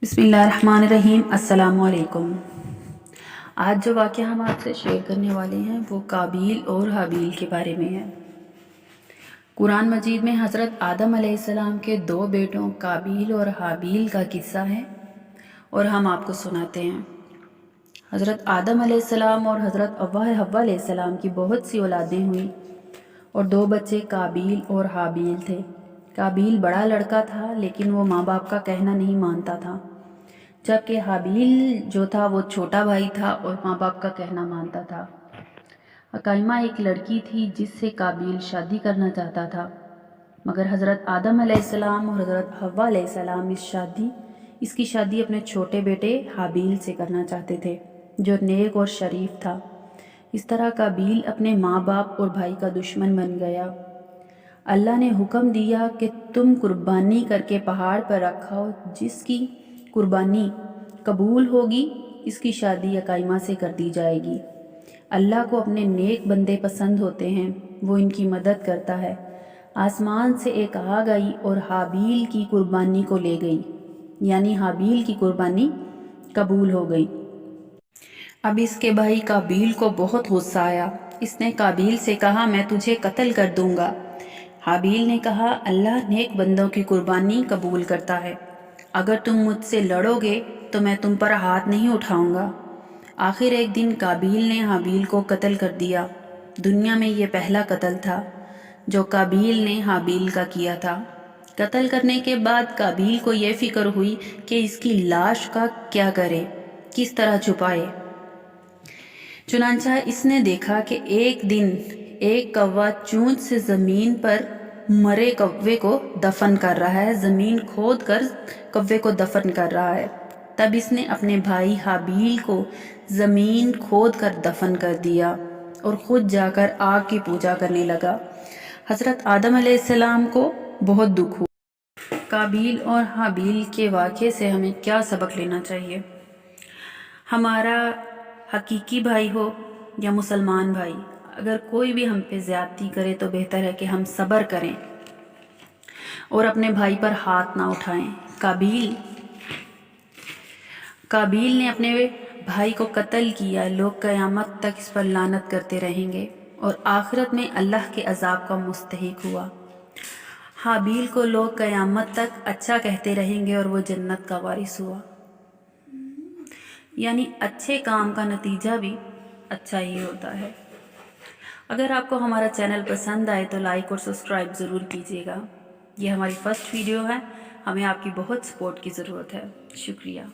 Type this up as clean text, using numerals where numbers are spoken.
बिस्मिल्लाहिर्रहमानिर्रहीम। अस्सलाम वालेकुम। आज जो वाक़या हम आपसे शेयर करने वाले हैं वो काबील और हाबील के बारे में है। कुरान मजीद में हज़रत आदम अलैहिस्सलाम के दो बेटों काबील और हाबील का किस्सा है और हम आपको सुनाते हैं। हज़रत आदम अलैहिस्सलाम और हज़रत हव्वा अलैहिस्सलाम की बहुत सी औलादें हुई और दो बच्चे काबील और हाबील थे। काबील बड़ा लड़का था लेकिन वो माँ बाप का कहना नहीं मानता था, जबकि हाबील जो था वो छोटा भाई था और माँ बाप का कहना मानता था। अकाइमा एक लड़की थी जिससे काबील शादी करना चाहता था, मगर हज़रत आदम अलैहिस्सलाम और हज़रत हव्वा अलैहिस्सलाम इसकी शादी अपने छोटे बेटे हाबील से करना चाहते थे, जो नेक और शरीफ था। इस तरह काबील अपने माँ बाप और भाई का दुश्मन बन गया। अल्लाह ने हुक्म दिया कि तुम कुर्बानी करके पहाड़ पर रखाओ, जिसकी कुर्बानी कबूल होगी इसकी शादी अकाइमा से कर दी जाएगी। अल्लाह को अपने नेक बंदे पसंद होते हैं, वो इनकी मदद करता है। आसमान से एक आग आई और हाबील की कुर्बानी को ले गई, यानी हाबील की कुर्बानी कबूल हो गई। अब इसके भाई काबील को बहुत गुस्सा आया। इसने काबील से कहा, मैं तुझे कत्ल कर दूंगा। हाबील ने कहा, अल्लाह नेक बंदों की कुर्बानी कबूल करता है। अगर तुम मुझसे लड़ोगे तो मैं तुम पर हाथ नहीं उठाऊंगा। आखिर एक दिन काबील ने हाबील को कत्ल कर दिया। दुनिया में ये पहला कत्ल था जो काबील ने हाबील का किया था। कत्ल करने के बाद काबील को ये फिक्र हुई कि इसकी लाश का क्या करे, किस तरह छुपाए। चुनांचा इसने देखा कि एक दिन एक कौवा चोंच से ज़मीन पर मरे कौवे को दफन कर रहा है, ज़मीन खोद कर कौवे को दफन कर रहा है। तब इसने अपने भाई हाबील को ज़मीन खोद कर दफन कर दिया और ख़ुद जाकर आग की पूजा करने लगा। हज़रत आदम अलैहिस्सलाम को बहुत दुख हुआ। काबील और हाबील के वाक़े से हमें क्या सबक लेना चाहिए? हमारा हकीकी भाई हो या मुसलमान भाई, अगर कोई भी हम पे ज़्यादती करे तो बेहतर है कि हम सब्र करें और अपने भाई पर हाथ ना उठाएं। काबील ने अपने भाई को कत्ल किया। लोग क़यामत तक इस पर लानत करते रहेंगे और आखिरत में अल्लाह के अज़ाब का मुस्तहिक हुआ। हाबील को लोग क़यामत तक अच्छा कहते रहेंगे और वो जन्नत का वारिस हुआ। यानी अच्छे काम का नतीजा भी अच्छा ही होता है। अगर आपको हमारा चैनल पसंद आए तो लाइक और सब्सक्राइब ज़रूर कीजिएगा। ये हमारी फर्स्ट वीडियो है, हमें आपकी बहुत सपोर्ट की ज़रूरत है। शुक्रिया।